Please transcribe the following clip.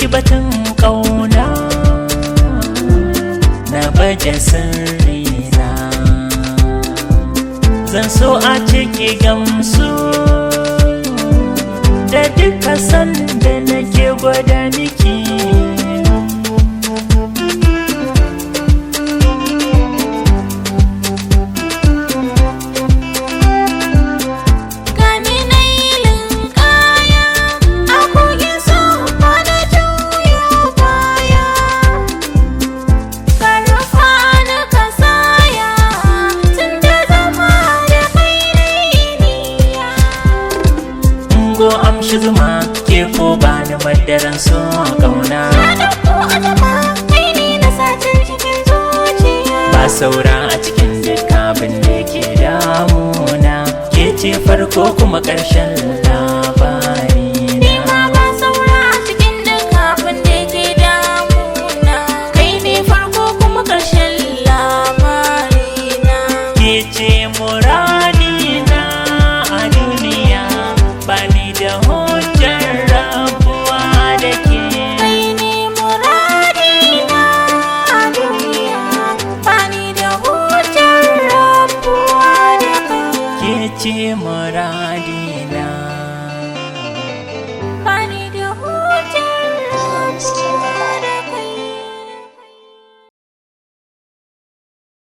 miki batun ƙauna na baje sirrina, zan so a ciki gamsu da duka sanda nake gwada miki. Ko amshi zuma ke ko ba ni madaran so kauna, kai ne na satin cikin zuciya, ba saura a cikin duk abin da ke damuna, ke ce farko kuma ƙarshen labari na. Ba saura a cikin duk abin da ke damuna, kai ne farko kuma ƙarshen labari na. ke ce muradina a duniya, ba ni da hujjar rabuwa da ke. Kai ne muradina a duniya, ba ni da hujjar rabuwa da kai. Ke ce muradi